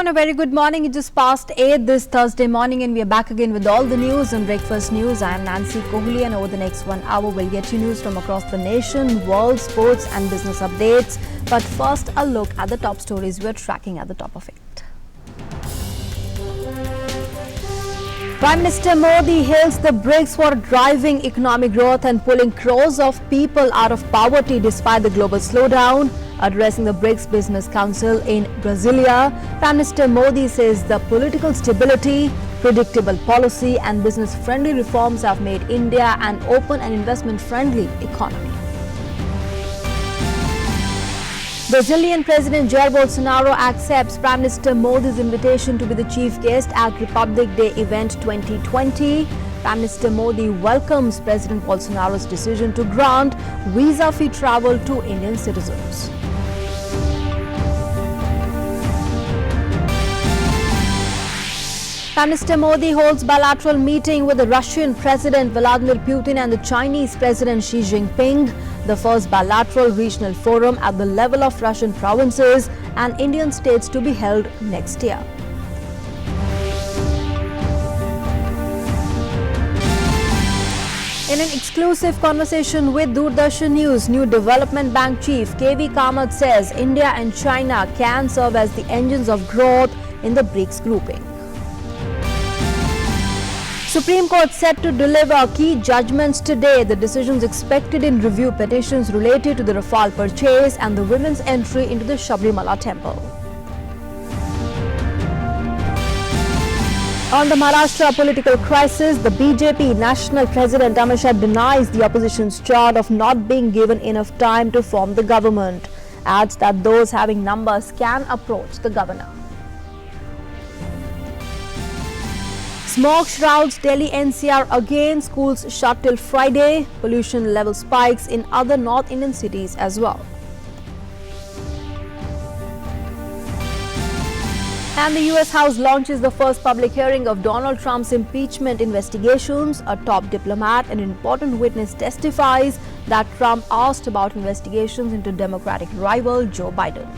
and a very good morning. It just past 8 this Thursday morning and we are back again with all the news on Breakfast News. I am Nancy Kohli and over the next 1 hour we'll get you news from across the nation, world, sports and business updates. But first a look at the top stories we're tracking at the top of it. Prime Minister Modi hails the BRICS for driving economic growth and pulling crores of people out of poverty despite the global slowdown. Addressing the BRICS Business Council in Brasilia, Prime Minister Modi says the political stability, predictable policy and business-friendly reforms have made India an open and investment-friendly economy. Brazilian President Jair Bolsonaro accepts Prime Minister Modi's invitation to be the chief guest at Republic Day event 2020. Prime Minister Modi welcomes President Bolsonaro's decision to grant visa-free travel to Indian citizens. Prime Minister Modi holds bilateral meeting with the Russian President Vladimir Putin and the Chinese President Xi Jinping, the first bilateral regional forum at the level of Russian provinces and Indian states to be held next year. In an exclusive conversation with Doordarshan News, new Development Bank Chief KV Kamath says India and China can serve as the engines of growth in the BRICS grouping. Supreme Court set to deliver key judgments today. The decisions expected in review petitions related to the Rafale purchase and the women's entry into the Sabrimala temple. On the Maharashtra political crisis, the BJP National President Amit Shah denies the opposition's charge of not being given enough time to form the government. Adds that those having numbers can approach the governor. Smoke shrouds Delhi NCR again. Schools shut till Friday. Pollution level spikes in other North Indian cities as well. And the US House launches the first public hearing of Donald Trump's impeachment investigations. A top diplomat and important witness testifies that Trump asked about investigations into Democratic rival Joe Biden.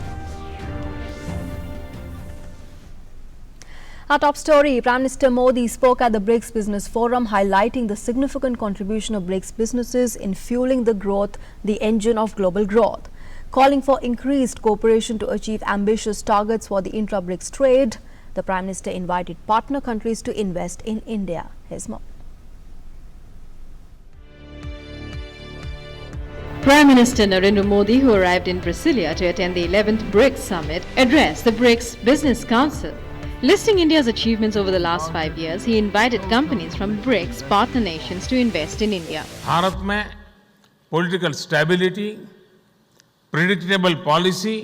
Our top story, Prime Minister Modi spoke at the BRICS Business Forum, highlighting the significant contribution of BRICS businesses in fueling the growth, the engine of global growth. Calling for increased cooperation to achieve ambitious targets for the intra-BRICS trade, the Prime Minister invited partner countries to invest in India. Here's more. Prime Minister Narendra Modi, who arrived in Brasilia to attend the 11th BRICS Summit, addressed the BRICS Business Council. Listing India's achievements over the last 5 years, he invited companies from BRICS partner nations to invest in India. Bharat में political stability, predictable policy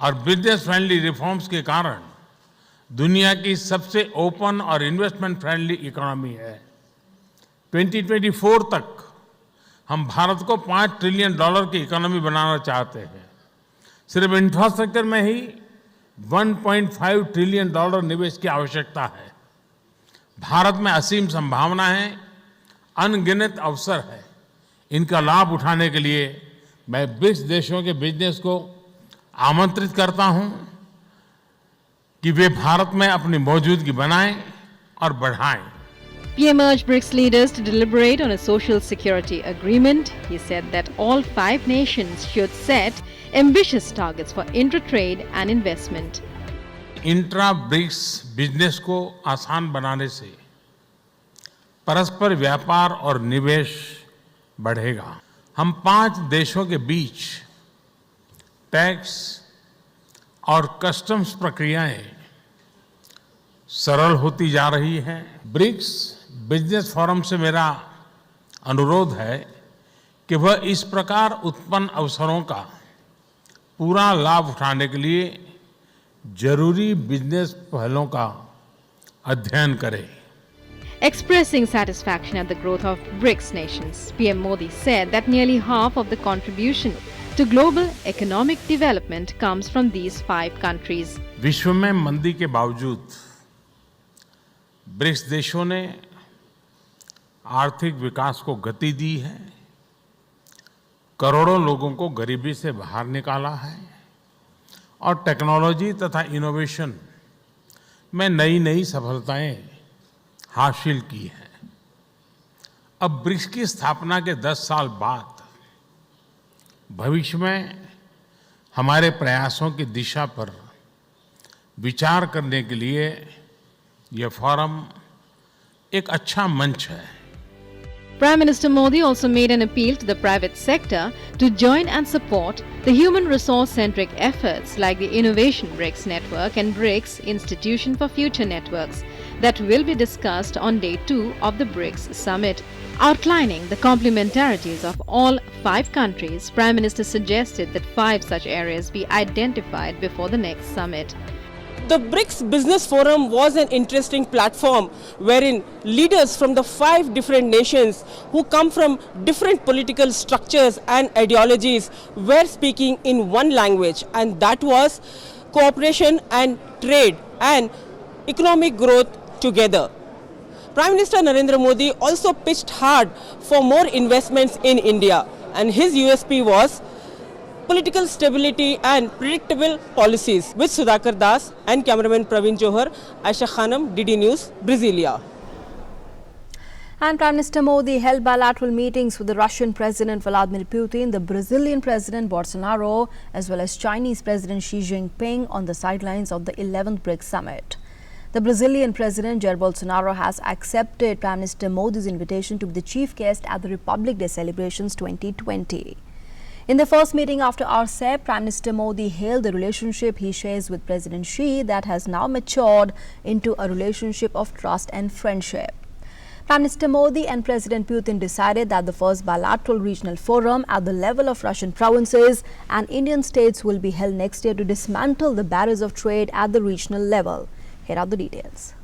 और business friendly reforms के कारण दुनिया की सबसे open और investment friendly economy है। 2024 तक हम भारत को $5 ट्रिलियन की इकोनॉमी बनाना चाहते हैं। सिर्फ इंफ्रास्ट्रक्चर में ही $1.5 ट्रिलियन निवेश की आवश्यकता है। भारत में असीम संभावना है, अनगिनत अवसर है। इनका लाभ उठाने के लिए मैं ब्रिक्स देशों के बिजनेस को आमंत्रित करता हूं कि वे भारत में अपनी मौजूदगी बनाएं और बढ़ाएं। PM urged BRICS leaders to deliberate on a social security agreement. He said that all 5 nations should set ambitious targets for intra-trade and investment. Intra-BRICS business को आसान बनाने से परस्पर व्यापार और निवेश बढ़ेगा। हम 5 देशों के बीच टैक्स और कस्टम्स प्रक्रियाएं सरल होती जा रही हैं। ब्रिक्स बिजनेस फोरम से मेरा अनुरोध है कि वह इस प्रकार उत्पन्न अवसरों का पूरा लाभ उठाने के लिए जरूरी बिजनेस पहलों का अध्ययन करें। Expressing satisfaction at the growth of BRICS nations, PM Modi said that nearly half of the contribution to global economic development comes from these 5 countries. विश्व में मंदी के बावजूद ब्रिक्स देशों ने आर्थिक विकास को गति दी है, करोड़ों लोगों को गरीबी से बाहर निकाला है और टेक्नोलॉजी तथा इनोवेशन में नई नई सफलताएं हासिल की हैं। अब ब्रिक्स की स्थापना के 10 साल बाद भविष्य में हमारे प्रयासों की दिशा पर विचार करने के लिए यह फोरम एक अच्छा मंच है। Prime Minister Modi also made an appeal to the private sector to join and support the human resource-centric efforts like the Innovation BRICS Network and BRICS Institution for Future Networks that will be discussed on Day 2 of the BRICS Summit. Outlining the complementarities of all 5 countries, Prime Minister suggested that 5 such areas be identified before the next summit. The BRICS Business Forum was an interesting platform wherein leaders from the 5 different nations who come from different political structures and ideologies were speaking in one language, and that was cooperation and trade and economic growth together. Prime Minister Narendra Modi also pitched hard for more investments in India, and his USP was political stability and predictable policies. With Sudhakar Das and cameraman Praveen Johar, Aisha Khanam, DD News, Brasilia. And Prime Minister Modi held bilateral meetings with the Russian President Vladimir Putin, the Brazilian President Bolsonaro, as well as Chinese President Xi Jinping on the sidelines of the 11th BRICS Summit. The Brazilian President Jair Bolsonaro has accepted Prime Minister Modi's invitation to be the chief guest at the Republic Day celebrations 2020. In the first meeting after RCEP, Prime Minister Modi hailed the relationship he shares with President Xi that has now matured into a relationship of trust and friendship. Prime Minister Modi and President Putin decided that the first bilateral regional forum at the level of Russian provinces and Indian states will be held next year to dismantle the barriers of trade at the regional level. Here are the details.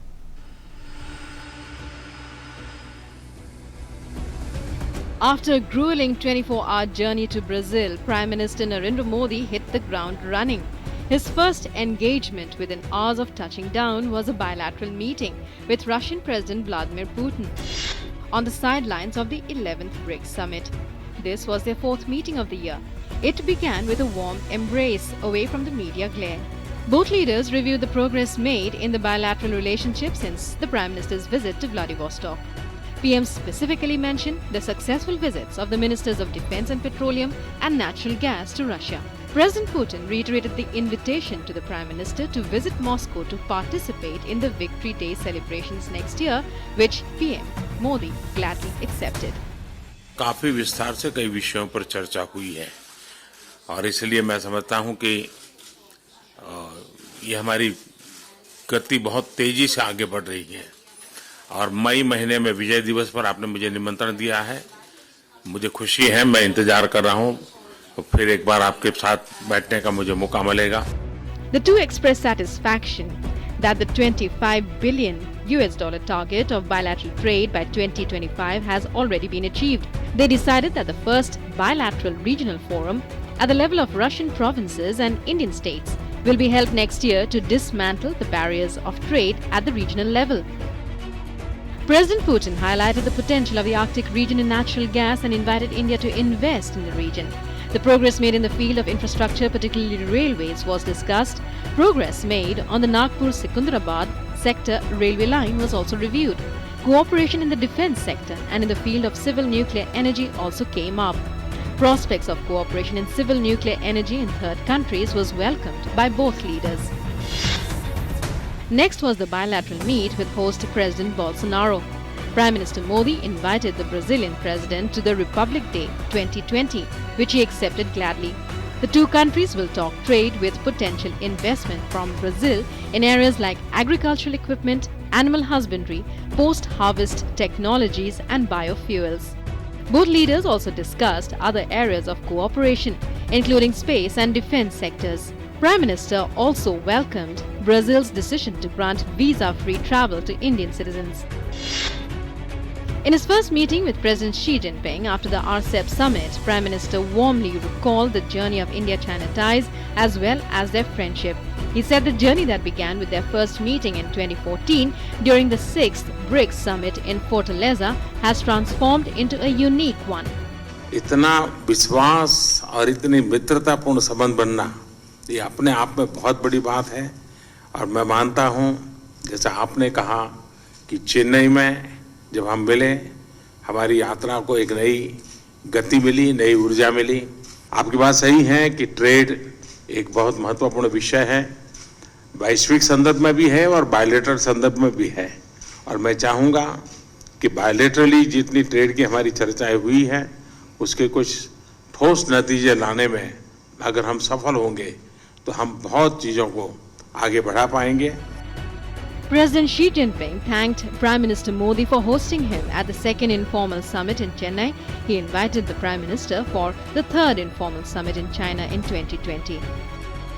After a grueling 24-hour journey to Brazil, Prime Minister Narendra Modi hit the ground running. His first engagement within hours of touching down was a bilateral meeting with Russian President Vladimir Putin on the sidelines of the 11th BRICS Summit. This was their 4th meeting of the year. It began with a warm embrace away from the media glare. Both leaders reviewed the progress made in the bilateral relationship since the Prime Minister's visit to Vladivostok. PM specifically mentioned the successful visits of the Ministers of Defence and Petroleum and Natural Gas to Russia. President Putin reiterated the invitation to the Prime Minister to visit Moscow to participate in the Victory Day celebrations next year, which PM Modi gladly accepted. काफी विस्तार से कई विषयों पर चर्चा हुई है और इसलिए मैं समझता हूं कि ये हमारी गति बहुत तेजी से आगे बढ़ रही है और मई महीने में विजय दिवस पर आपने मुझे निमंत्रण दिया है। मुझे खुशी है, मैं इंतजार कर रहा हूं, फिर एक बार आपके साथ बैठने का मुझे मौका मिलेगा। The two expressed satisfaction that the $25 billion target of bilateral trade by 2025 has already been achieved. They decided that the first bilateral regional forum at the level of Russian provinces and Indian states will be held next year to dismantle the barriers of trade at the regional level. President Putin highlighted the potential of the Arctic region in natural gas and invited India to invest in the region. The progress made in the field of infrastructure, particularly railways, was discussed. Progress made on the Nagpur-Secunderabad sector railway line was also reviewed. Cooperation in the defence sector and in the field of civil nuclear energy also came up. Prospects of cooperation in civil nuclear energy in third countries was welcomed by both leaders. Next was the bilateral meet with host President Bolsonaro. Prime Minister Modi invited the Brazilian president to the Republic Day 2020, which he accepted gladly. The two countries will talk trade with potential investment from Brazil in areas like agricultural equipment, animal husbandry, post-harvest technologies and biofuels. Both leaders also discussed other areas of cooperation, including space and defense sectors. Prime Minister also welcomed Brazil's decision to grant visa-free travel to Indian citizens. In his first meeting with President Xi Jinping after the RCEP summit, Prime Minister warmly recalled the journey of India-China ties as well as their friendship. He said the journey that began with their first meeting in 2014 during the 6th BRICS summit in Fortaleza has transformed into a unique one. इतना विश्वास और इतनी मित्रतापूर्ण संबंध बनना ये अपने आप में बहुत बड़ी बात है और मैं मानता हूं जैसा आपने कहा कि चेन्नई में जब हम मिले, हमारी यात्रा को एक नई गति मिली, नई ऊर्जा मिली। आपकी बात सही है कि ट्रेड एक बहुत महत्वपूर्ण विषय है, वैश्विक संदर्भ में भी है और बायलैटरल संदर्भ में भी है। और मैं चाहूँगा कि बायलैटरली जितनी ट्रेड की हमारी चर्चाएं हुई हैं, उसके कुछ ठोस नतीजे लाने में अगर हम सफल होंगे तो हम बहुत चीज़ों को आगे बढ़ा पाएंगे। President Xi Jinping thanked Prime Minister Modi for hosting him at the second informal summit in Chennai. He invited the Prime Minister for the third informal summit in China in 2020.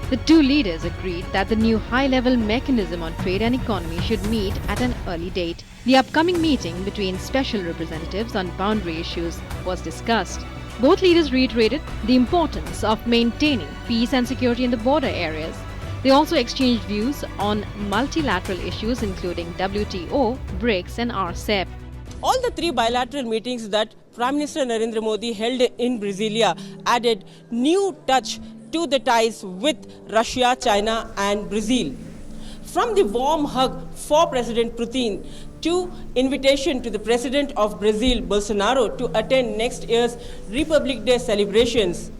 The two leaders agreed that the new high-level mechanism on trade and economy should meet at an early date. The upcoming meeting between special representatives on boundary issues was discussed. Both leaders reiterated the importance of maintaining peace and security in the border areas. They also exchanged views on multilateral issues including WTO, BRICS and RCEP. All the three bilateral meetings that Prime Minister Narendra Modi held in Brasilia added new touch to the ties with Russia, China and Brazil. From the warm hug for President Putin to invitation to the President of Brazil, Bolsonaro, to attend next year's Republic Day celebrations,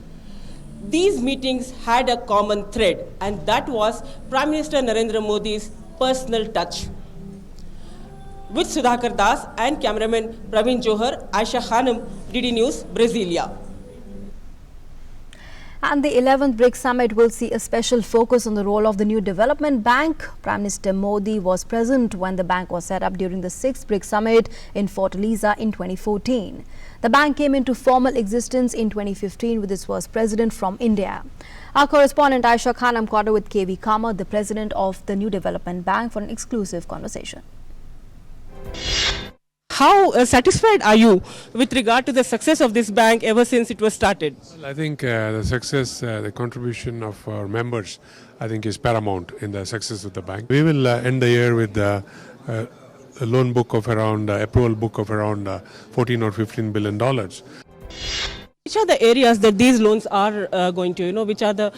these meetings had a common thread, and that was Prime Minister Narendra Modi's personal touch. With Sudhakar Das and cameraman Praveen Johar, Aisha Khanum, DD News, Brasilia. And the 11th BRICS summit will see a special focus on the role of the new development bank. Prime Minister Modi was present when the bank was set up during the 6th BRICS summit in Fortaleza in 2014. The bank came into formal existence in 2015 with its first president from India. Our correspondent Aisha Khanum caught up with KV Kama, the president of the new development bank, for an exclusive conversation. How satisfied are you with regard to the success of this bank ever since it was started? Well, I think the success, the contribution of our members, I think is paramount in the success of the bank. We will end the year with a loan book of around, approval book of around 14 or 15 billion dollars. Which are the areas that these loans are going to, which are the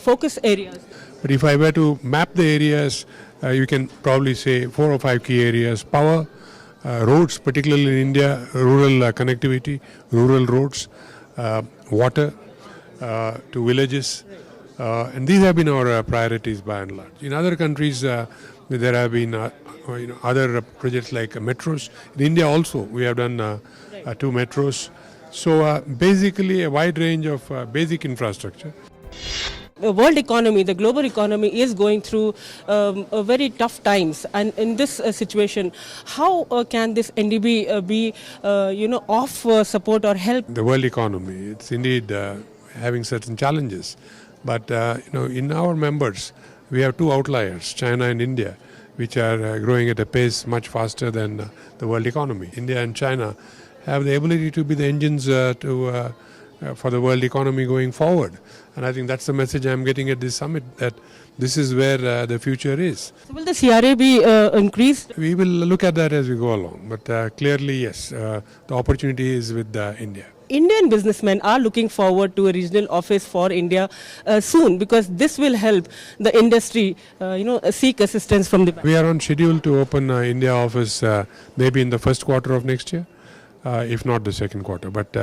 focus areas? But if I were to map the areas, you can probably say 4 or 5 key areas: power, roads, particularly in India, rural connectivity, rural roads, water to villages, and these have been our priorities by and large. In other countries, there have been other projects like metros. In India also, we have done 2 metros. So basically a wide range of basic infrastructure. The world economy, the global economy is going through very tough times, and in this situation, how can this NDB be, of support or help? The world economy, it's indeed having certain challenges, but in our members, we have 2 outliers, China and India, which are growing at a pace much faster than the world economy. India and China have the ability to be the engines for the world economy going forward. And I think that's the message I'm getting at this summit, that this is where the future is. So will the CRA be increased? We will look at that as we go along. But clearly, yes, the opportunity is with India. Indian businessmen are looking forward to a regional office for India soon, because this will help the industry, seek assistance from the bank. We are on schedule to open India office maybe in the first quarter of next year. If not the second quarter, but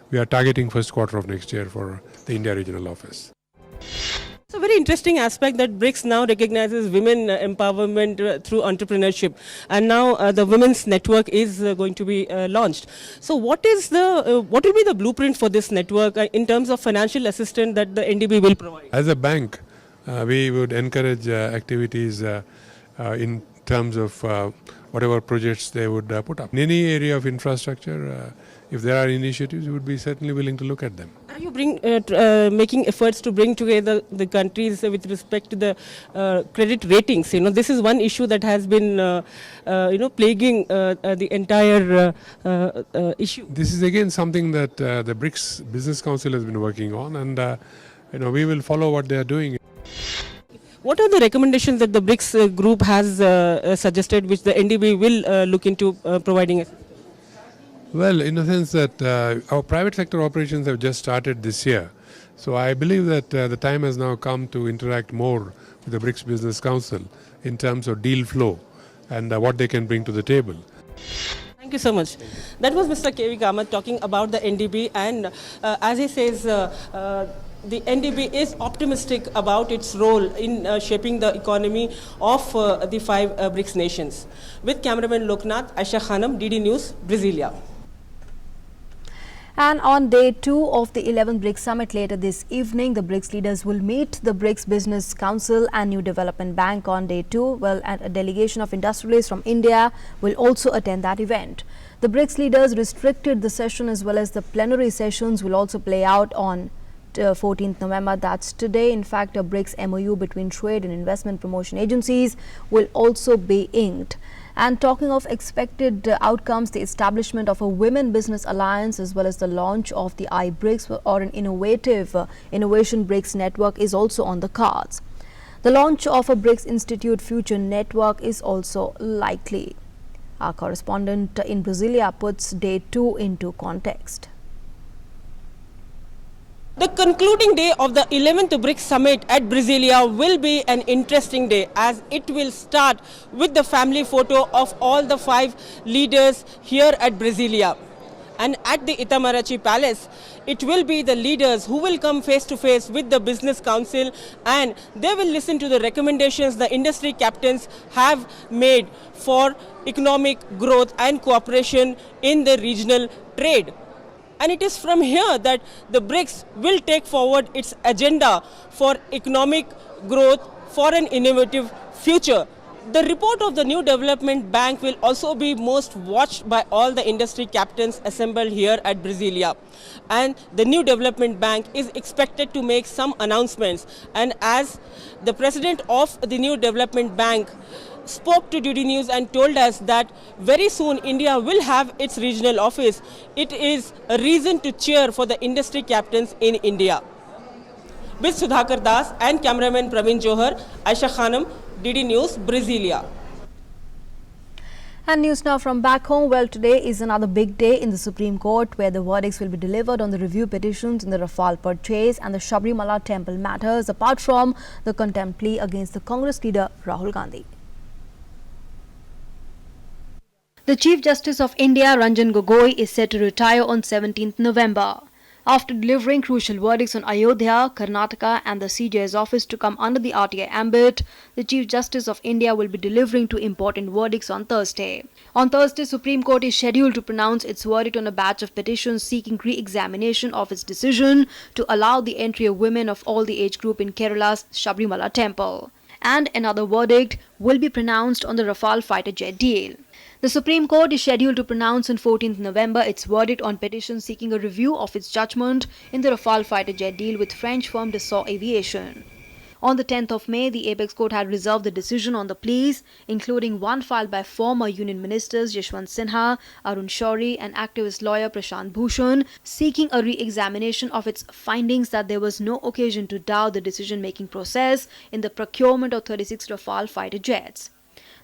we are targeting first quarter of next year for the India regional office. It's a very interesting aspect that BRICS now recognizes women empowerment through entrepreneurship, and now the women's network is going to be launched. So what will be the blueprint for this network in terms of financial assistance that the NDB will provide? As a bank, we would encourage activities in terms of whatever projects they would put up. In any area of infrastructure, if there are initiatives, we would be certainly willing to look at them. Are you making efforts to bring together the countries with respect to the credit ratings? This is one issue that has been, plaguing the entire issue. This is again something that the BRICS Business Council has been working on, and we will follow what they are doing. What are the recommendations that the BRICS group has suggested, which the NDB will look into providing? Well, in the sense that our private sector operations have just started this year. So I believe that the time has now come to interact more with the BRICS Business Council in terms of deal flow and what they can bring to the table. Thank you so much. That was Mr. K.V. Kamath talking about the NDB, and as he says, the NDB is optimistic about its role in shaping the economy of the 5 BRICS nations. With cameraman Loknath, Aisha Khanam, DD News, Brasilia. And on day 2 of the 11th BRICS Summit later this evening, the BRICS leaders will meet the BRICS Business Council and New Development Bank on day 2. Well, and a delegation of industrialists from India will also attend that event. The BRICS leaders restricted the session as well as the plenary sessions will also play out on 14th November, that's today. In fact, a BRICS MOU between trade and investment promotion agencies will also be inked. And talking of expected outcomes, the establishment of a Women Business Alliance as well as the launch of the iBRICS or an innovation BRICS network is also on the cards. The launch of a BRICS Institute Future Network is also likely. Our correspondent in Brasilia puts day 2 into context. The concluding day of the 11th BRICS Summit at Brasilia will be an interesting day, as it will start with the family photo of all the 5 leaders here at Brasilia. And at the Itamaraty Palace, it will be the leaders who will come face to face with the Business Council, and they will listen to the recommendations the industry captains have made for economic growth and cooperation in the regional trade. And it is from here that the BRICS will take forward its agenda for economic growth for an innovative future. The report of the New Development Bank will also be most watched by all the industry captains assembled here at Brasilia. And the New Development Bank is expected to make some announcements. And as the president of the New Development Bank spoke to DD News and told us that very soon India will have its regional office, it is a reason to cheer for the industry captains in India. With Sudhakar Das and cameraman Praveen Johar, Aisha Khanam, DD News, Brasilia. And news now from back home. Well, today is another big day in the Supreme Court where the verdicts will be delivered on the review petitions in the Rafale purchase and the Sabrimala temple matters, apart from the contempt plea against the Congress leader Rahul Gandhi. The Chief Justice of India, Ranjan Gogoi, is set to retire on 17th November. After delivering crucial verdicts on Ayodhya, Karnataka and the CJI's office to come under the RTI ambit, the Chief Justice of India will be delivering 2 important verdicts on Thursday. On Thursday, Supreme Court is scheduled to pronounce its verdict on a batch of petitions seeking re-examination of its decision to allow the entry of women of all the age group in Kerala's Sabrimala temple. And another verdict will be pronounced on the Rafale fighter jet deal. The Supreme Court is scheduled to pronounce on 14th November its verdict on petitions seeking a review of its judgment in the Rafale fighter jet deal with French firm Dassault Aviation. On the 10th of May, the Apex Court had reserved the decision on the pleas, including one filed by former Union Ministers Yashwant Sinha, Arun Shourie and activist lawyer Prashant Bhushan, seeking a re-examination of its findings that there was no occasion to doubt the decision-making process in the procurement of 36 Rafale fighter jets.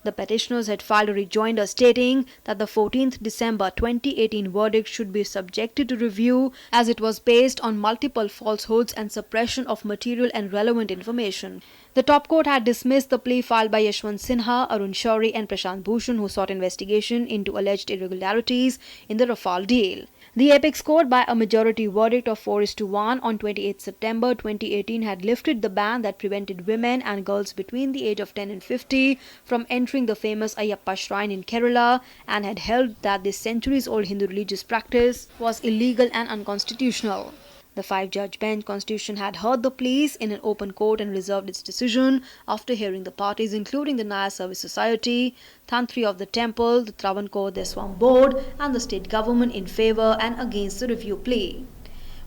The petitioners had filed a rejoinder stating that the 14th December 2018 verdict should be subjected to review as it was based on multiple falsehoods and suppression of material and relevant information. The top court had dismissed the plea filed by Yashwant Sinha, Arun Shourie and Prashant Bhushan, who sought investigation into alleged irregularities in the Rafale deal. The Apex Court, by a majority verdict of 4:1 on 28 September 2018, had lifted the ban that prevented women and girls between the age of 10 and 50 from entering the famous Ayyappa shrine in Kerala and had held that this centuries-old Hindu religious practice was illegal and unconstitutional. The 5-judge bench Constitution had heard the pleas in an open court and reserved its decision after hearing the parties, including the Naya Service Society, Tantri of the Temple, the Travancore Deswam Board and the state government in favour and against the review plea.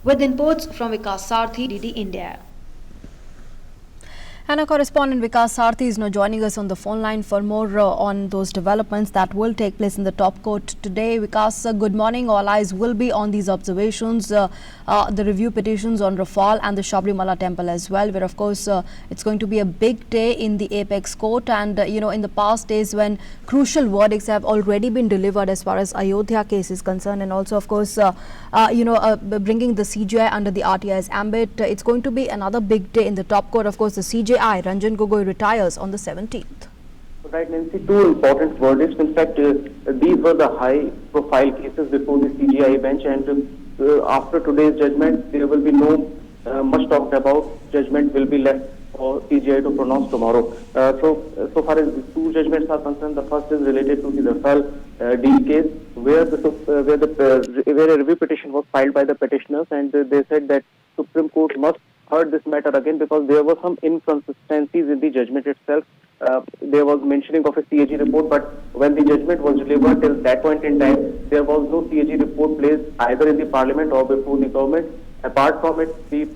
With inputs from Vikas Sarthi, DD India. And our correspondent Vikas Sarthi is now joining us on the phone line for more on those developments that will take place in the top court today. Vikas, good morning. All eyes will be on these observations, the review petitions on Rafale and the Sabrimala temple as well, where of course it's going to be a big day in the Apex Court. And in the past days when crucial verdicts have already been delivered as far as Ayodhya case is concerned, and also of course bringing the CJI under the RTI's ambit, it's going to be another big day in the top court. Of course, the CJI, Ranjan Gogoi, retires on the 17th. Right, Nancy, two important verdicts. In fact, these were the high-profile cases before the CGI bench, and after today's judgment, there will be no much talked about. Judgment will be left for CGI to pronounce tomorrow. So far as the two judgments are concerned, the first is related to the Rafale deal case, where a review petition was filed by the petitioners, and they said that Supreme Court must heard this matter again because there were some inconsistencies in the judgment itself. There was mentioning of a CAG report, but when the judgment was delivered till that point in time, there was no CAG report placed either in the parliament or before the government. Apart from it, the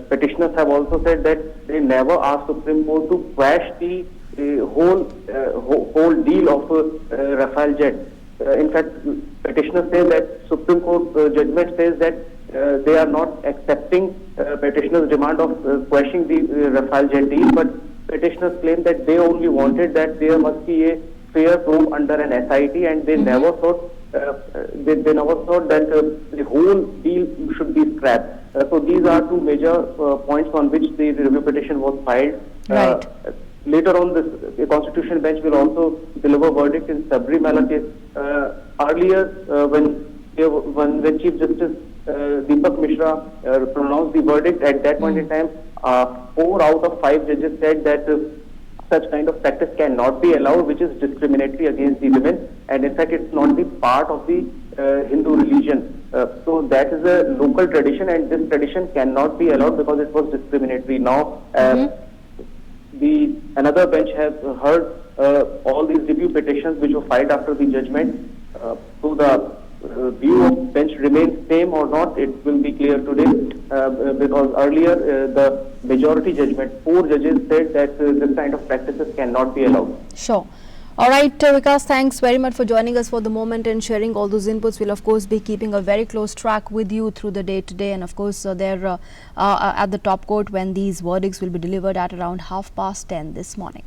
petitioners have also said that they never asked Supreme Court to quash the whole deal of Rafale jet. In fact, petitioners say that Supreme Court judgment says that they are not accepting petitioners' demand of quashing the Rafale jet deal, but petitioners claim that they only wanted that there must be a fair probe under an SIT, and they never thought that the whole deal should be scrapped. So these are two major points on which the review petition was filed. Right. Later on, the Constitutional Bench will also deliver verdict in Sabrimala case. Earlier, when Chief Justice Deepak Mishra pronounced the verdict, at that point in time, 4 out of 5 judges said that such kind of practice cannot be allowed, which is discriminatory against the women, and in fact it's not the part of the Hindu religion. So that is a local tradition, and this tradition cannot be allowed because it was discriminatory. Now, another bench has heard all these review petitions which were filed after the judgment. So the view of bench remains same or not, it will be clear today, because earlier the majority judgment, 4 judges said that this kind of practices cannot be allowed. Sure. All right, Vikas, thanks very much for joining us for the moment and sharing all those inputs. We'll, of course, be keeping a very close track with you through the day today, and, of course, there at the top court when these verdicts will be delivered at around 10:30 this morning.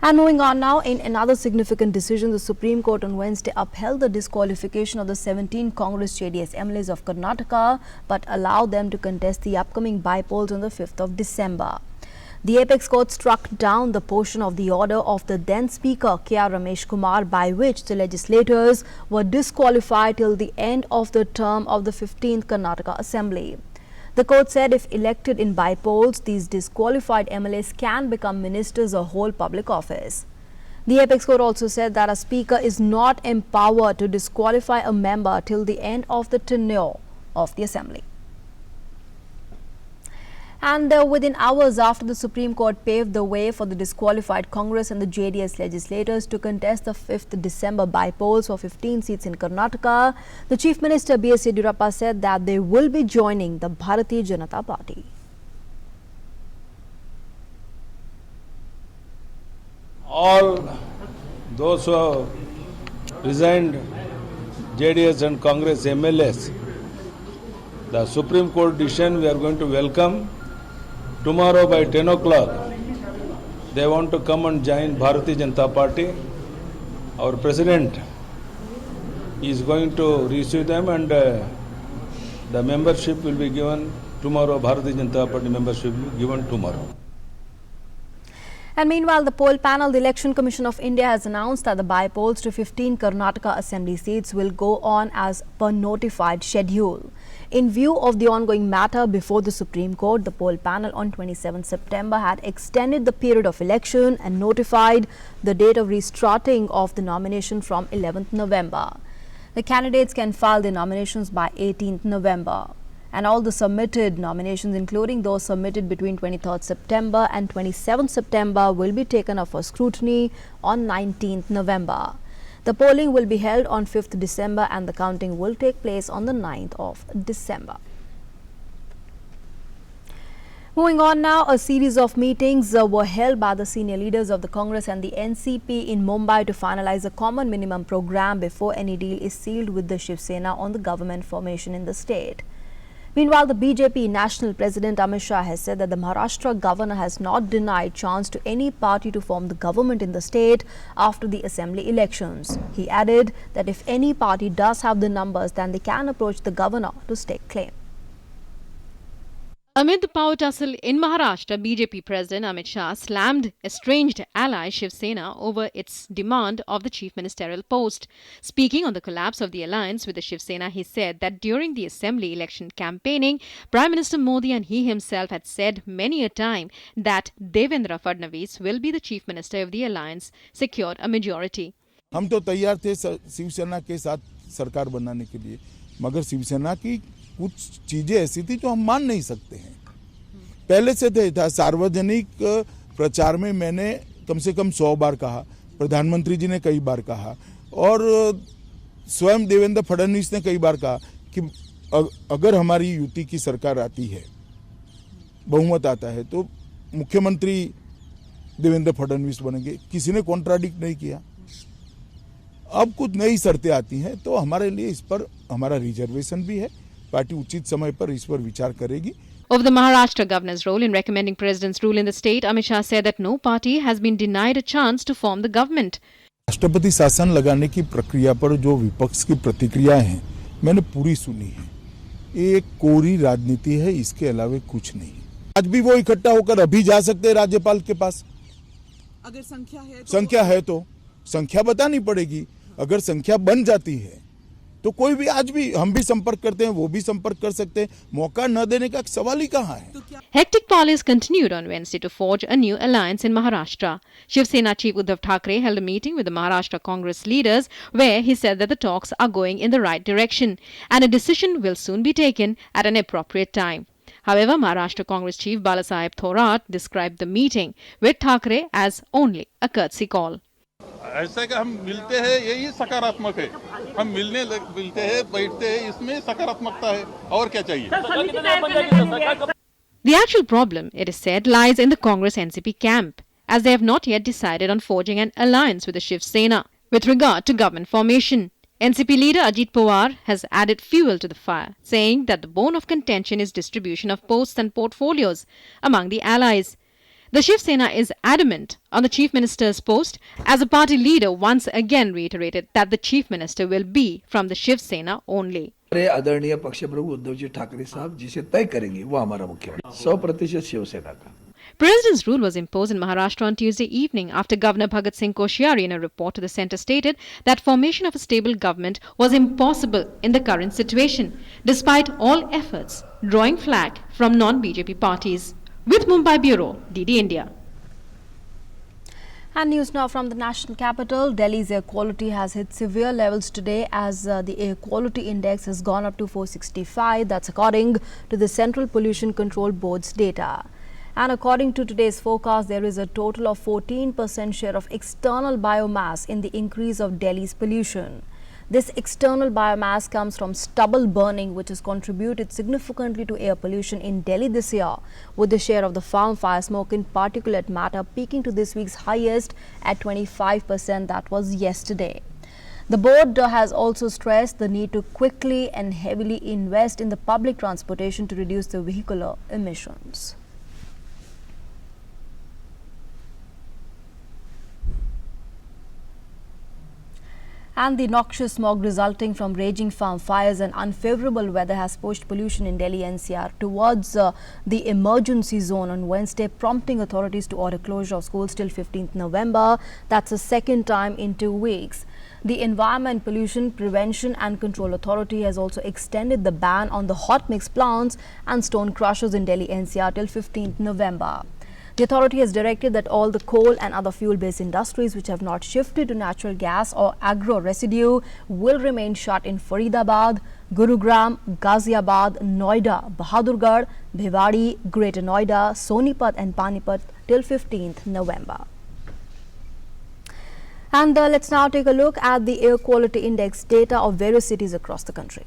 And moving on now, in another significant decision, the Supreme Court on Wednesday upheld the disqualification of the 17 Congress JDS MLAs of Karnataka, but allowed them to contest the upcoming by-polls on the 5th of December. The apex court struck down the portion of the order of the then Speaker K.R. Ramesh Kumar by which the legislators were disqualified till the end of the term of the 15th Karnataka Assembly. The court said if elected in by-polls, these disqualified MLAs can become ministers or hold public office. The apex court also said that a speaker is not empowered to disqualify a member till the end of the tenure of the assembly. And within hours after the Supreme Court paved the way for the disqualified Congress and the JDS legislators to contest the 5th December by-polls for 15 seats in Karnataka, the Chief Minister B.S. Yediyurappa said that they will be joining the Bharatiya Janata Party. All those who have resigned JDS and Congress MLAs, the Supreme Court decision we are going to welcome. Tomorrow by 10 o'clock, they want to come and join Bharatiya Janata Party. Our President is going to receive them, and the membership will be given tomorrow. Bharatiya Janata Party membership will be given tomorrow. And meanwhile, the poll panel, the Election Commission of India, has announced that the by-polls to 15 Karnataka Assembly seats will go on as per notified schedule. In view of the ongoing matter before the Supreme Court, the poll panel on 27 September had extended the period of election and notified the date of restarting of the nomination from 11th November. The candidates can file their nominations by 18th November. And all the submitted nominations, including those submitted between 23rd September and 27th September, will be taken up for scrutiny on 19th November. The polling will be held on 5th December and the counting will take place on the 9th of December. Moving on now, a series of meetings were held by the senior leaders of the Congress and the NCP in Mumbai to finalize a common minimum program before any deal is sealed with the Shiv Sena on the government formation in the state. Meanwhile, the BJP National President Amit Shah has said that the Maharashtra governor has not denied chance to any party to form the government in the state after the assembly elections. He added that if any party does have the numbers, then they can approach the governor to stake claim. Amid the power tussle in Maharashtra, BJP President Amit Shah slammed estranged ally Shiv Sena over its demand of the chief ministerial post. Speaking on the collapse of the alliance with the Shiv Sena, he said that during the assembly election campaigning, Prime Minister Modi and he himself had said many a time that Devendra Fadnavis will be the chief minister if the alliance secured a majority. हम तो तैयार थे शिवसेना के साथ सरकार बनाने के लिए, मगर शिवसेना की कुछ चीजें ऐसी थी जो हम मान नहीं सकते हैं। पहले से था सार्वजनिक प्रचार में मैंने कम से कम 100 बार कहा, प्रधानमंत्री जी ने कई बार कहा और स्वयं देवेंद्र फडणवीस ने कई बार कहा कि अगर हमारी युति की सरकार आती है, बहुमत आता है तो मुख्यमंत्री देवेंद्र फडणवीस बनेंगे। किसी ने कॉन्ट्राडिक्ट नहीं किया। अब कुछ नई शर्तें आती हैं तो हमारे लिए इस पर हमारा रिजर्वेशन भी है। पार्टी उचित समय पर इस पर विचार करेगी। Over the Maharashtra governor's role in recommending president's rule in the state, Amit Shah said that no party has been denied a chance to form the government. राष्ट्रपति शासन लगाने की प्रक्रिया पर जो विपक्ष की प्रतिक्रियाएं हैं, मैंने पूरी सुनी है। ये एक कोरी राजनीति है, इसके अलावा कुछ नहीं। आज भी वो इकट्ठा होकर अभी जा सकते हैं राज्यपाल के पास। अगर संख्या है तो संख्या बतानी पड़ेगी। अगर संख्या बन जाती है तो कोई भी, आज भी हम भी संपर्क करते हैं, वो भी संपर्क कर सकते हैं। मौका न देने का सवाल ही कहाँ है। Hectic parleys continued on Wednesday to forge a new alliance in Maharashtra. Shiv Sena chief Uddhav Thackeray held a meeting with the Maharashtra Congress leaders where he said that the talks are going in the right direction and a decision will soon be taken at an appropriate time. However, Maharashtra Congress chief Balasaheb Thorat described the meeting with Thackeray as only a courtesy call. ऐसा कि हम मिलते हैं यही सकारात्मक है। हम मिलते हैं, बैठते हैं, इसमें सकारात्मकता है। और क्या चाहिए? The actual problem, it is said, lies in the Congress NCP camp, as they have not yet decided on forging an alliance with the Shiv Sena with regard to government formation. NCP leader Ajit Pawar has added fuel to the fire, saying that the bone of contention is distribution of posts and portfolios among the allies. The Shiv Sena is adamant on the chief minister's post, as the party leader once again reiterated that the chief minister will be from the Shiv Sena only. आदरणीय पक्ष प्रमुख उद्धव जी ठाकरे साहब जिसे तय करेंगे वो हमारा मुख्यमंत्री 100% शिवसेना का। President's rule was imposed in Maharashtra on Tuesday evening after Governor Bhagat Singh Koshyari in a report to the centre stated that formation of a stable government was impossible in the current situation, despite all efforts drawing flag from non-BJP parties. With Mumbai Bureau, DD India. And news now from the national capital. Delhi's air quality has hit severe levels today as the air quality index has gone up to 465. That's according to the Central Pollution Control Board's data. And according to today's forecast, there is a total of 14% share of external biomass in the increase of Delhi's pollution. This external biomass comes from stubble burning, which has contributed significantly to air pollution in Delhi this year, with the share of the farm fire smoke in particulate matter peaking to this week's highest at 25%, that was yesterday. The board has also stressed the need to quickly and heavily invest in the public transportation to reduce the vehicular emissions. And the noxious smog resulting from raging farm fires and unfavorable weather has pushed pollution in Delhi NCR towards the emergency zone on Wednesday, prompting authorities to order closure of schools till 15th November. That's the second time in 2 weeks. The Environment Pollution Prevention and Control Authority has also extended the ban on the hot mix plants and stone crushers in Delhi NCR till 15th November. The authority has directed that all the coal and other fuel-based industries which have not shifted to natural gas or agro residue will remain shut in Faridabad, Gurugram, Ghaziabad, Noida, Bahadurgarh, Bhiwadi, Greater Noida, Sonipat and Panipat till 15th November. And let's now take a look at the air quality index data of various cities across the country.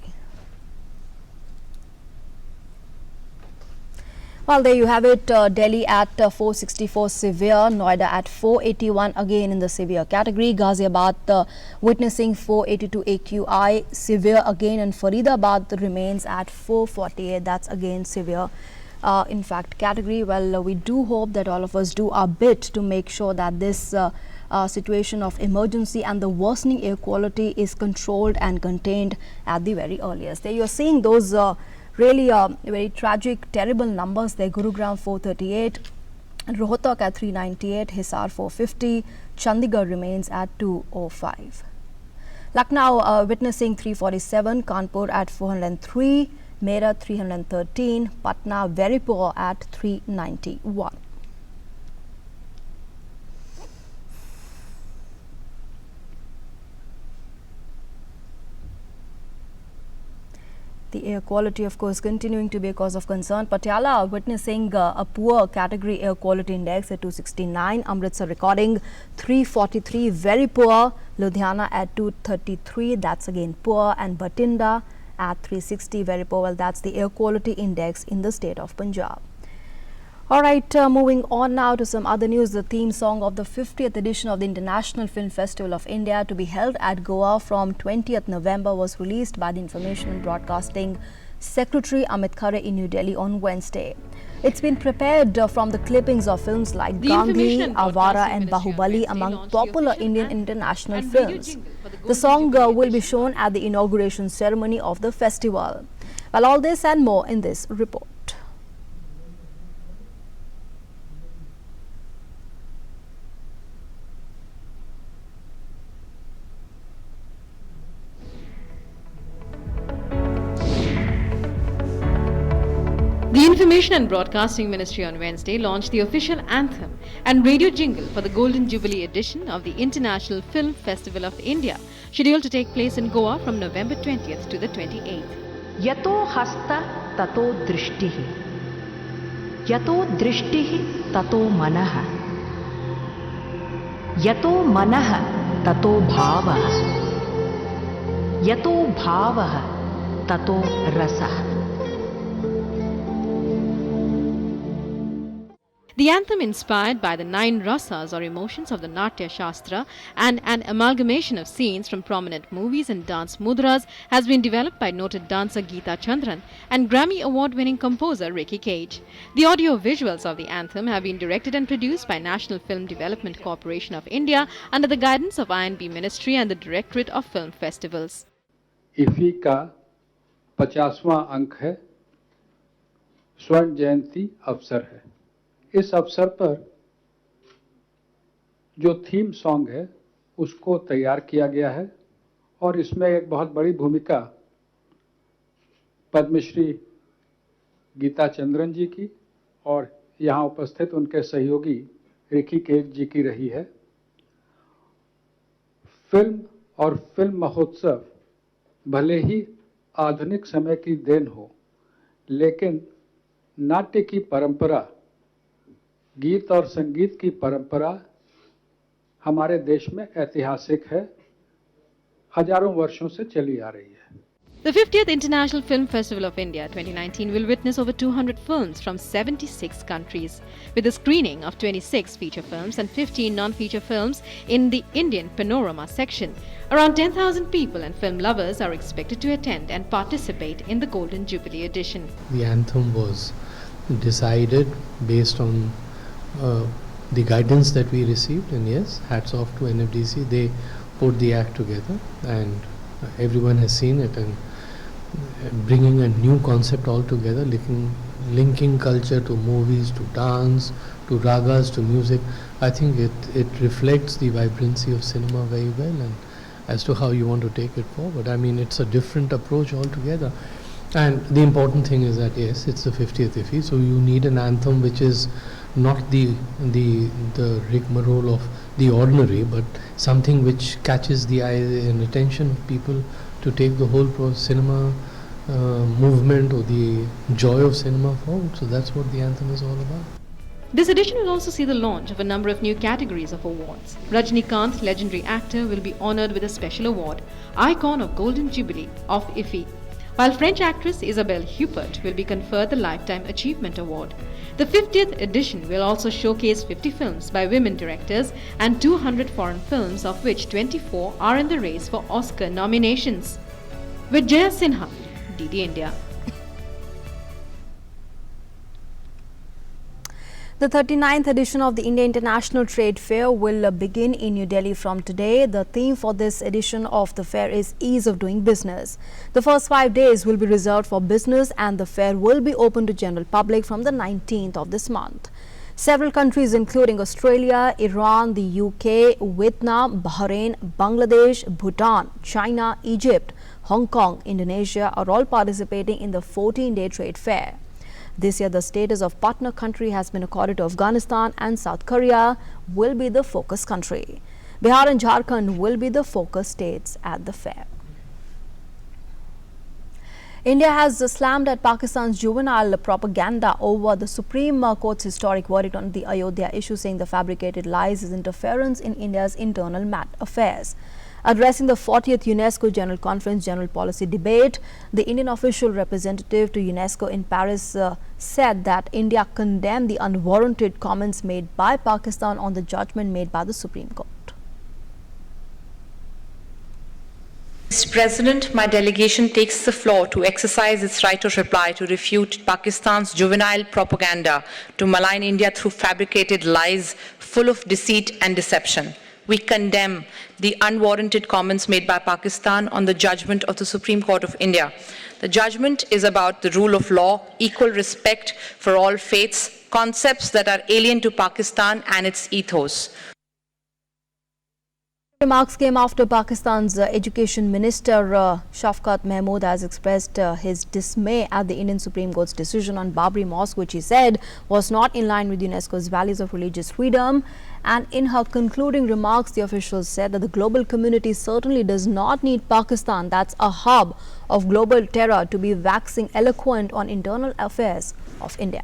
Well, there you have it. Delhi at 464 severe, Noida at 481 again in the severe category, Ghaziabad witnessing 482 AQI severe again, and Faridabad remains at 448, that's again severe in fact category. Well, we do hope that all of us do our bit to make sure that this situation of emergency and the worsening air quality is controlled and contained at the very earliest. There you are seeing those Really very tragic, terrible numbers there. Gurugram 438, Rohtak at 398, Hisar 450, Chandigarh remains at 205. Lucknow witnessing 347, Kanpur at 403, Meerut 313, Patna very poor at 391. The air quality, of course, continuing to be a cause of concern. Patiala witnessing a poor category air quality index at 269. Amritsar recording 343, very poor. Ludhiana at 233, that's again poor. And Batinda at 360, very poor. Well, that's the air quality index in the state of Punjab. All right, moving on now to some other news. The theme song of the 50th edition of the International Film Festival of India to be held at Goa from 20th November was released by the Information and Broadcasting Secretary Amit Khare in New Delhi on Wednesday. It's been prepared from the clippings of films like Gandhi, Avara and Bahubali among popular Indian international films. The song will be shown at the inauguration ceremony of the festival. Well, all this and more in this report. The Information and Broadcasting Ministry on Wednesday launched the official anthem and radio jingle for the Golden Jubilee edition of the International Film Festival of India, scheduled to take place in Goa from November 20th to the 28th. Yato hasta tato drishtihi. Yato drishtihi tato manaha. Yato manaha tato bhavaha. Yato bhavaha tato rasaha. The anthem, inspired by the 9 rasas or emotions of the Natya Shastra and an amalgamation of scenes from prominent movies and dance mudras, has been developed by noted dancer Geeta Chandran and Grammy Award-winning composer Ricky Cage. The audio visuals of the anthem have been directed and produced by National Film Development Corporation of India under the guidance of INB Ministry and the Directorate of Film Festivals. IFI का 50वां अंक है, स्वर्ण जयंती अवसर है। इस अवसर पर जो थीम सॉन्ग है उसको तैयार किया गया है और इसमें एक बहुत बड़ी भूमिका पद्मश्री गीता चंद्रन जी की और यहाँ उपस्थित उनके सहयोगी रिकी केज जी की रही है। फिल्म और फिल्म महोत्सव भले ही आधुनिक समय की देन हो, लेकिन नाट्य की परंपरा, गीत और संगीत की परंपरा हमारे देश में ऐतिहासिक है, हजारों वर्षों से चली आ रही है। The 50th International Film Festival of India 2019 will witness over 200 films from 76 countries, with a screening of 26 feature films and 15 non-feature films in the Indian Panorama section. Around 10,000 people and film lovers are expected to attend and participate in the Golden Jubilee edition. The anthem was decided based on the guidance that we received, and yes, hats off to NFDC. They put the act together and everyone has seen it, and bringing a new concept altogether, linking culture to movies, to dance, to ragas, to music. I think it reflects the vibrancy of cinema very well, and as to how you want to take it forward. I mean, it's a different approach altogether. And the important thing is that yes, it's the 50th IFI, so you need an anthem which is not the rigmarole of the ordinary, but something which catches the eye and attention of people to take the whole cinema movement or the joy of cinema forward. So that's what the anthem is all about. This edition will also see the launch of a number of new categories of awards. Rajnikant, legendary actor, will be honoured with a special award, Icon of Golden Jubilee of IFI, while French actress Isabelle Huppert will be conferred the Lifetime Achievement Award. The 50th edition will also showcase 50 films by women directors and 200 foreign films, of which 24 are in the race for Oscar nominations. With Jaya Sinha, DD India. The 39th edition of the India International Trade Fair will begin in New Delhi from today. The theme for this edition of the fair is Ease of Doing Business. The first 5 days will be reserved for business and the fair will be open to general public from the 19th of this month. Several countries including Australia, Iran, the UK, Vietnam, Bahrain, Bangladesh, Bhutan, China, Egypt, Hong Kong, Indonesia are all participating in the 14-day trade fair. This year, the status of partner country has been accorded to Afghanistan and South Korea will be the focus country. Bihar and Jharkhand will be the focus states at the fair. India has slammed at Pakistan's juvenile propaganda over the Supreme Court's historic verdict on the Ayodhya issue, saying the fabricated lies is interference in India's internal affairs. Addressing the 40th UNESCO General Conference General Policy Debate, the Indian official representative to UNESCO in Paris said that India condemned the unwarranted comments made by Pakistan on the judgment made by the Supreme Court. Mr. President, my delegation takes the floor to exercise its right of reply to refute Pakistan's juvenile propaganda to malign India through fabricated lies full of deceit and deception. We condemn the unwarranted comments made by Pakistan on the judgment of the Supreme Court of India. The judgment is about the rule of law, equal respect for all faiths, concepts that are alien to Pakistan and its ethos. Remarks came after Pakistan's Education Minister Shafqat Mahmood has expressed his dismay at the Indian Supreme Court's decision on Babri Mosque, which he said was not in line with UNESCO's values of religious freedom. And in her concluding remarks, the official said that the global community certainly does not need Pakistan, that's a hub of global terror, to be waxing eloquent on internal affairs of India.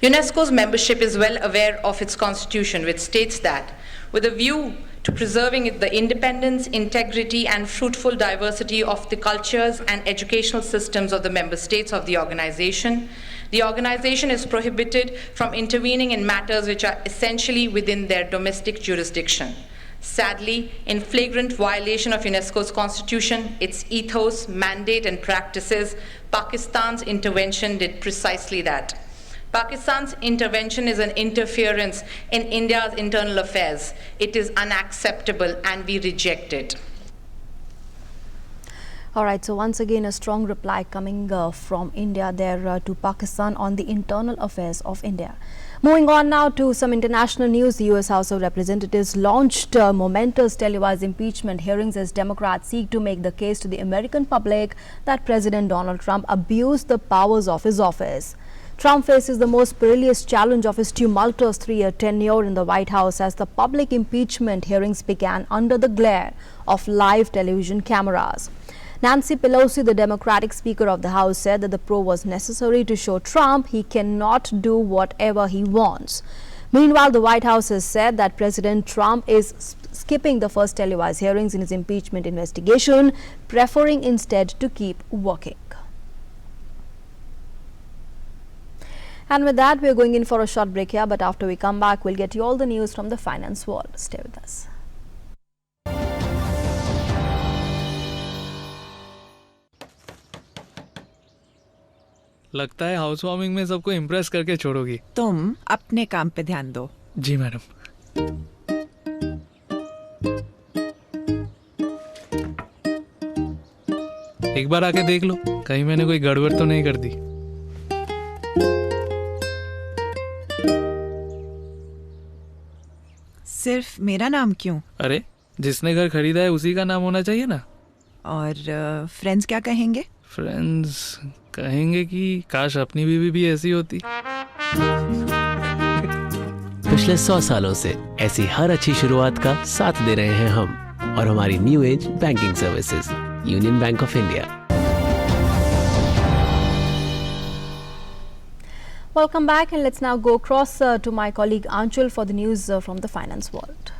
UNESCO's membership is well aware of its constitution, which states that, with a view to preserving the independence, integrity, and fruitful diversity of the cultures and educational systems of the member states of the organization is prohibited from intervening in matters which are essentially within their domestic jurisdiction. Sadly, in flagrant violation of UNESCO's constitution, its ethos, mandate, and practices, Pakistan's intervention did precisely that. Pakistan's intervention is an interference in India's internal affairs. It is unacceptable and we reject it. All right, so once again a strong reply coming from India there to Pakistan on the internal affairs of India. Moving on now to some international news, the US House of Representatives launched momentous televised impeachment hearings as Democrats seek to make the case to the American public that President Donald Trump abused the powers of his office. Trump faces the most perilous challenge of his tumultuous 3-year tenure in the White House as the public impeachment hearings began under the glare of live television cameras. Nancy Pelosi, the Democratic Speaker of the House, said that the probe was necessary to show Trump he cannot do whatever he wants. Meanwhile, the White House has said that President Trump is skipping the first televised hearings in his impeachment investigation, preferring instead to keep working. And with that, we're going in for a short break here, but after we come back, we'll get you all the news from the finance world. Stay with us. लगता है house warming में सबको impress करके छोड़ोगी। तुम अपने काम पे ध्यान दो। जी मैडम। एक बार आके देख लो, कहीं मैंने कोई गड़बड़ तो नहीं कर दी। सिर्फ मेरा नाम क्यों? अरे जिसने घर खरीदा है उसी का नाम होना चाहिए ना। और फ्रेंड्स क्या कहेंगे? फ्रेंड्स कहेंगे कि काश अपनी बीवी भी ऐसी होती। पिछले 100 सालों से ऐसी हर अच्छी शुरुआत का साथ दे रहे हैं हम और हमारी new age banking services union bank of India. Welcome back, and let's now go across to my colleague Anchal for the news from the finance world.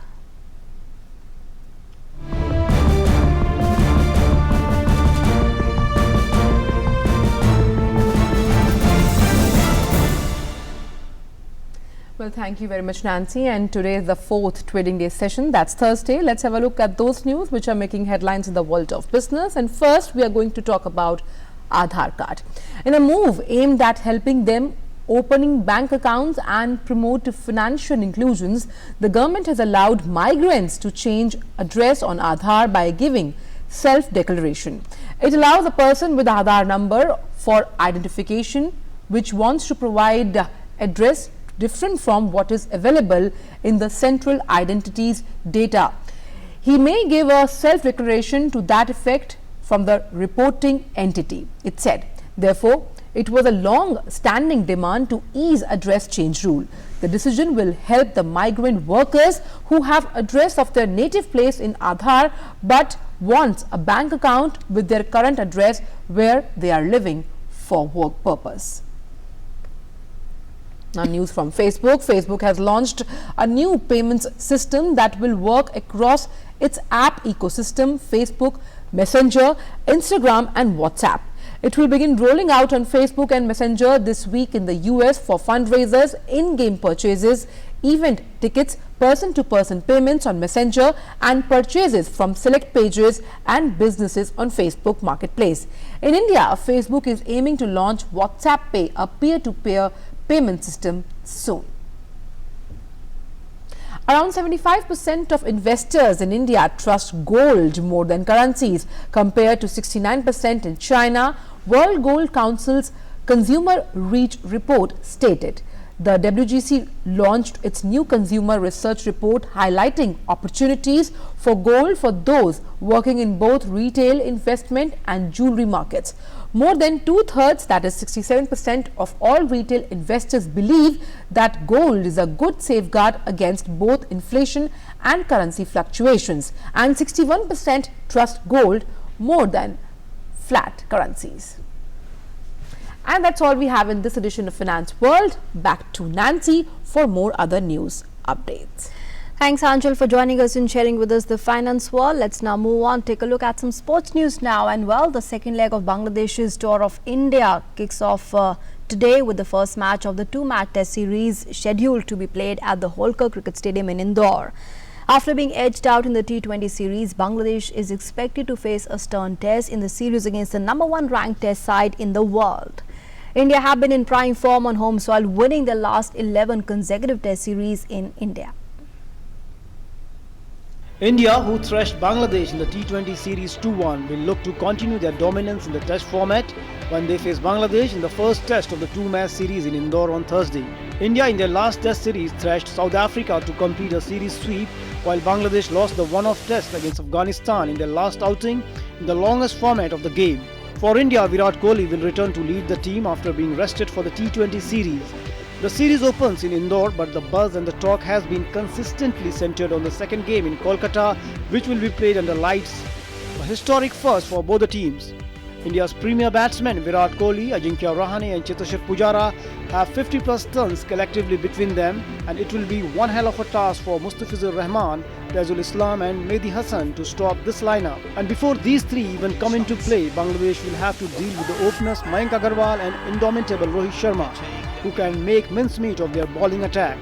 Well, thank you very much, Nancy. And today is the 4th trading day session. That's Thursday. Let's have a look at those news which are making headlines in the world of business. And first, we are going to talk about Aadhaar card. In a move aimed at helping them opening bank accounts and promote financial inclusions, the government has allowed migrants to change address on Aadhaar by giving self-declaration. It allows a person with Aadhaar number for identification which wants to provide address different from what is available in the central identities data. He may give a self-declaration to that effect from the reporting entity, it said. Therefore, it was a long-standing demand to ease address change rule. The decision will help the migrant workers who have address of their native place in Aadhaar but wants a bank account with their current address where they are living for work purpose. Now, news from Facebook. Facebook has launched a new payments system that will work across its app ecosystem, Facebook, Messenger, Instagram and WhatsApp. It will begin rolling out on Facebook and Messenger this week in the US for fundraisers, in-game purchases, event tickets, person-to-person payments on Messenger and purchases from select pages and businesses on Facebook Marketplace. In India, Facebook is aiming to launch WhatsApp Pay, a peer-to-peer payment system, soon. Around 75% of investors in India trust gold more than currencies, compared to 69% in China, World Gold Council's Consumer Reach report stated. The WGC launched its new consumer research report highlighting opportunities for gold for those working in both retail, investment and jewelry markets. More than two-thirds, that is 67% of all retail investors, believe that gold is a good safeguard against both inflation and currency fluctuations, and 61% trust gold more than flat currencies. And that's all we have in this edition of Finance World. Back to Nancy for more other news updates. Thanks, Anjal, for joining us and sharing with us the finance world. Let's now move on, take a look at some sports news now. And well, the second leg of Bangladesh's tour of India kicks off today with the first match of the two-match test series scheduled to be played at the Holkar Cricket Stadium in Indore. After being edged out in the T20 series, Bangladesh is expected to face a stern test in the series against the #1 ranked test side in the world. India have been in prime form on home soil, winning their last 11 consecutive test series in India. India, who thrashed Bangladesh in the T20 series 2-1, will look to continue their dominance in the test format when they face Bangladesh in the first test of the two-match series in Indore on Thursday. India in their last test series thrashed South Africa to complete a series sweep, while Bangladesh lost the one-off test against Afghanistan in their last outing in the longest format of the game. For India, Virat Kohli will return to lead the team after being rested for the T20 series. The series opens in Indore, but the buzz and the talk has been consistently centered on the second game in Kolkata, which will be played under lights, a historic first for both the teams. India's premier batsmen Virat Kohli, Ajinkya Rahane and Cheteshwar Pujara have 50+ tons collectively between them, and it will be one hell of a task for Mustafizur Rahman, Taizul Islam and Mehdi Hassan to stop this lineup. And before these three even come into play, Bangladesh will have to deal with the openers Mayank Agarwal and indomitable Rohit Sharma, who can make mincemeat of their bowling attack.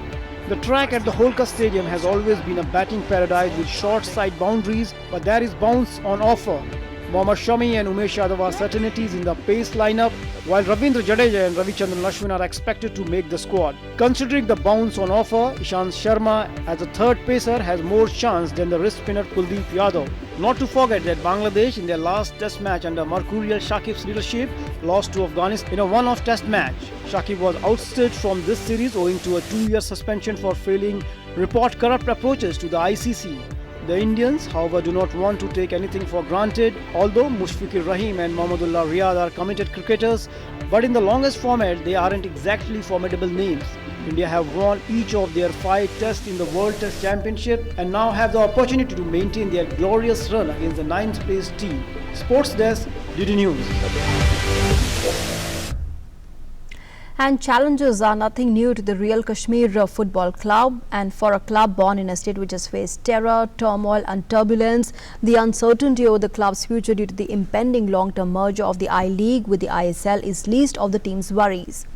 The track at the Holkar Stadium has always been a batting paradise with short side boundaries, but there is bounce on offer. Mohammad Shami and Umesh Yadav are certainties in the pace lineup, while Ravindra Jadeja and Ravichandran Ashwin are expected to make the squad. Considering the bounce on offer, Ishant Sharma as a third pacer has more chance than the wrist spinner Kuldeep Yadav. Not to forget that Bangladesh in their last test match under mercurial Shakib's leadership lost to Afghanistan in a one-off test match. Shakib was ousted from this series owing to a 2-year suspension for failing report corrupt approaches to the ICC. The Indians, however, do not want to take anything for granted, although Mushfiqur Rahim and Mohammedullah Riyad are committed cricketers, but in the longest format they aren't exactly formidable names. India have won each of their 5 tests in the World Test Championship and now have the opportunity to maintain their glorious run against the 9th place team. Sports Desk, DD News. And challenges are nothing new to the Real Kashmir Football Club, and for a club born in a state which has faced terror, turmoil and turbulence, the uncertainty over the club's future due to the impending long-term merger of the I-League with the ISL is least of the team's worries.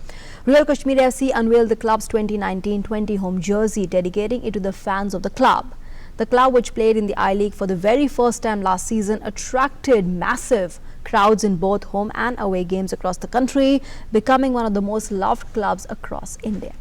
Real Kashmir FC unveiled the club's 2019-20 home jersey, dedicating it to the fans of the club. The club, which played in the I-League for the very first time last season, attracted massive crowds in both home and away games across the country, becoming one of the most loved clubs across India.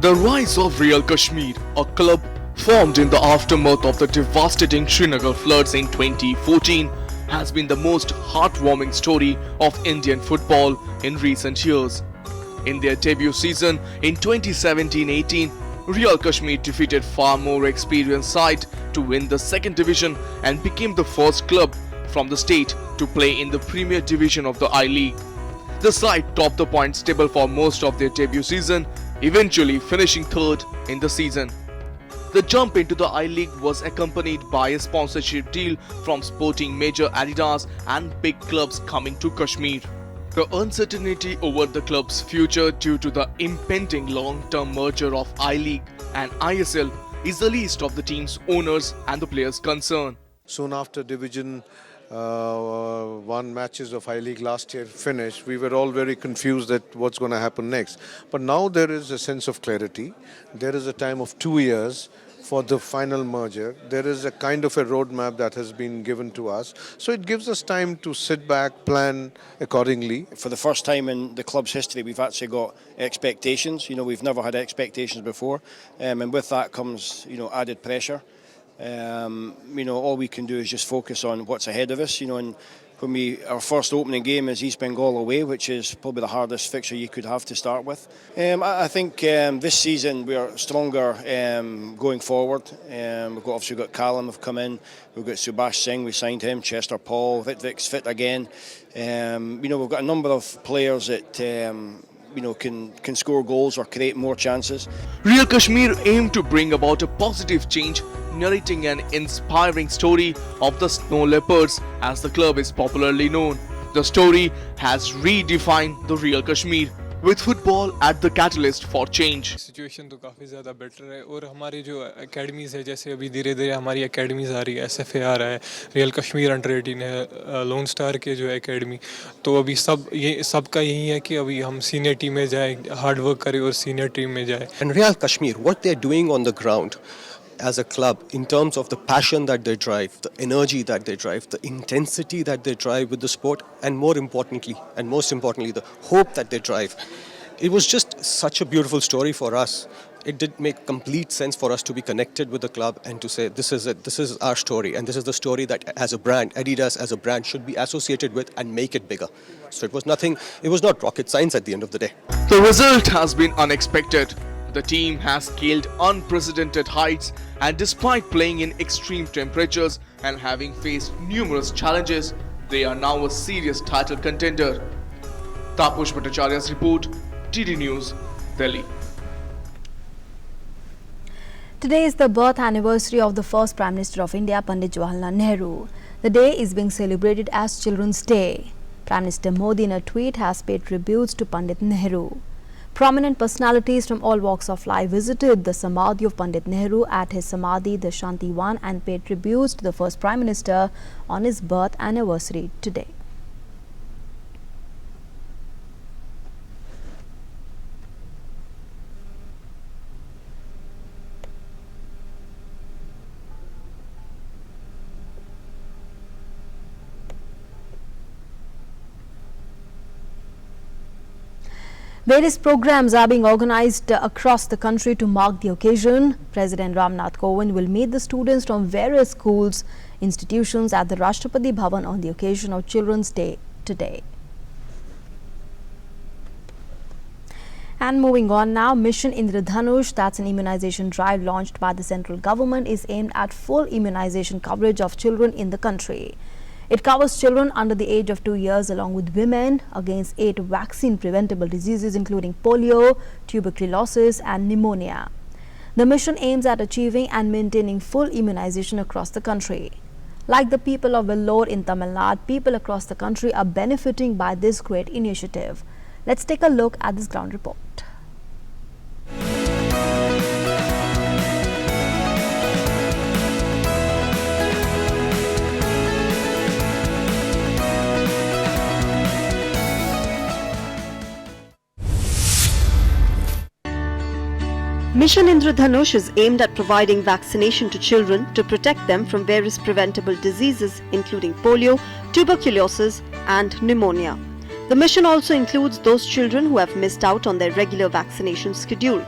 The rise of Real Kashmir, a club formed in the aftermath of the devastating Srinagar floods in 2014, has been the most heartwarming story of Indian football in recent years. In their debut season in 2017-18, Real Kashmir defeated far more experienced side to win the second division and became the first club from the state to play in the Premier Division of the I-League. The side topped the points table for most of their debut season, eventually finishing third in the season. The jump into the I-League was accompanied by a sponsorship deal from sporting major Adidas and big clubs coming to Kashmir. The uncertainty over the club's future due to the impending long-term merger of I-League and ISL is the least of the team's owners and the players concerned. Soon after Division 1 matches of I-League last year finished, we were all very confused at what's going to happen next. But now there is a sense of clarity. There is a time of 2 years for the final merger. There is a kind of a roadmap that has been given to us. So it gives us time to sit back, plan accordingly. For the first time in the club's history, we've actually got expectations. We've never had expectations before. And with that comes, added pressure. All we can do is just focus on what's ahead of us, and when our first opening game is East Bengal away, which is probably the hardest fixture you could have to start with. I think this season we are stronger going forward. We've got Callum have come in, we've got Subhash Singh, we signed him, Chester Paul, Vitvic's fit again. We've got a number of players that can score goals or create more chances. Real Kashmir aimed to bring about a positive change, narrating an inspiring story of the Snow Leopards, as the club is popularly known. The story has redefined the Real Kashmir, with football at the catalyst for change. Situation तो काफ़ी ज़्यादा better है और हमारी जो academies है, जैसे अभी धीरे धीरे हमारी एकेडमीज़ आ रही है, SFA आ रहा है, रियल कश्मीर अंडर-18 है, लोन स्टार के जो एकेडमी, तो अभी सबका यही है कि अभी हम सीनियर टीम में जाएं, हार्ड वर्क करें और सीनियर टीम में जाएं. And Real Kashmir, what they're doing on the ground as a club in terms of the passion that they drive, the energy that they drive, the intensity that they drive with the sport, and most importantly, the hope that they drive. It was just such a beautiful story for us. It did make complete sense for us to be connected with the club and to say this is it, this is our story, and this is the story that as a brand, Adidas as a brand should be associated with and make it bigger. So it was not rocket science at the end of the day. The result has been unexpected. The team has scaled unprecedented heights, and despite playing in extreme temperatures and having faced numerous challenges, they are now a serious title contender. Tapush Bhattacharya's report, DD News, Delhi. Today is the birth anniversary of the first Prime Minister of India, Pandit Jawaharlal Nehru. The day is being celebrated as Children's Day. Prime Minister Modi in a tweet has paid tributes to Pandit Nehru. Prominent personalities from all walks of life visited the Samadhi of Pandit Nehru at his Samadhi, the Shanti Wan, and paid tributes to the first Prime Minister on his birth anniversary today. Various programs are being organized across the country to mark the occasion. President Ramnath Kovind will meet the students from various schools, institutions at the Rashtrapati Bhavan on the occasion of Children's Day today. And moving on now, Mission Indradhanush, that's an immunization drive launched by the central government, is aimed at full immunization coverage of children in the country. It covers children under the age of 2 years along with women against 8 vaccine-preventable diseases including polio, tuberculosis and pneumonia. The mission aims at achieving and maintaining full immunization across the country. Like the people of Vellore in Tamil Nadu, people across the country are benefiting by this great initiative. Let's take a look at this ground report. Mission Indradhanush is aimed at providing vaccination to children to protect them from various preventable diseases including polio, tuberculosis and pneumonia. The mission also includes those children who have missed out on their regular vaccination schedule.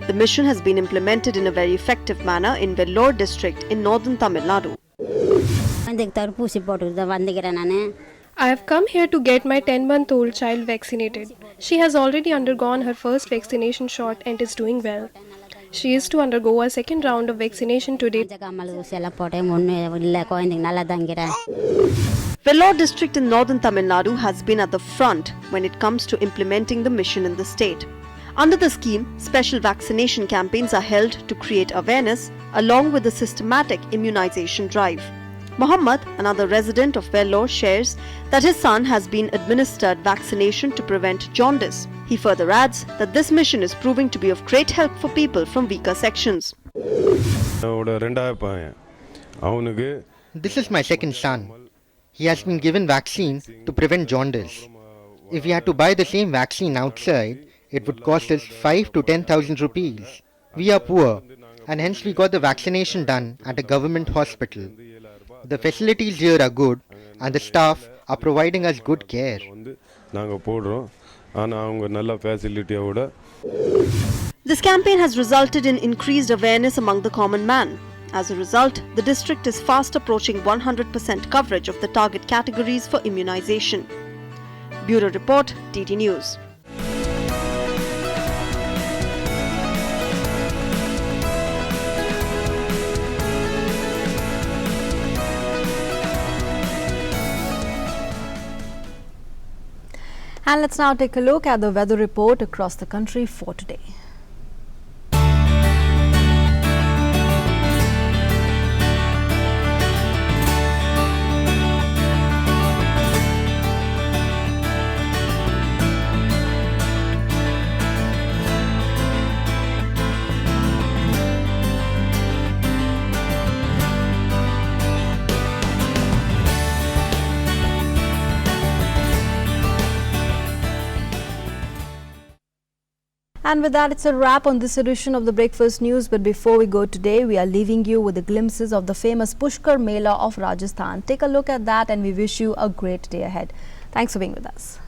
The mission has been implemented in a very effective manner in Vellore district in northern Tamil Nadu. I have come here to get my 10-month-old child vaccinated. She has already undergone her first vaccination shot and is doing well. She is to undergo a second round of vaccination today. Vellore district in northern Tamil Nadu has been at the front when it comes to implementing the mission in the state. Under the scheme, special vaccination campaigns are held to create awareness along with a systematic immunization drive. Muhammad, another resident of Vellore, shares that his son has been administered vaccination to prevent jaundice. He further adds that this mission is proving to be of great help for people from weaker sections. This is my second son. He has been given vaccine to prevent jaundice. If we had to buy the same vaccine outside, it would cost us 5 to 10,000 rupees. We are poor and hence we got the vaccination done at a government hospital. The facilities here are good and the staff are providing us good care. This campaign has resulted in increased awareness among the common man. As a result, the district is fast approaching 100% coverage of the target categories for immunization. Bureau Report, TT News. And let's now take a look at the weather report across the country for today. And with that, it's a wrap on this edition of the Breakfast News. But before we go today, we are leaving you with the glimpses of the famous Pushkar Mela of Rajasthan. Take a look at that and we wish you a great day ahead. Thanks for being with us.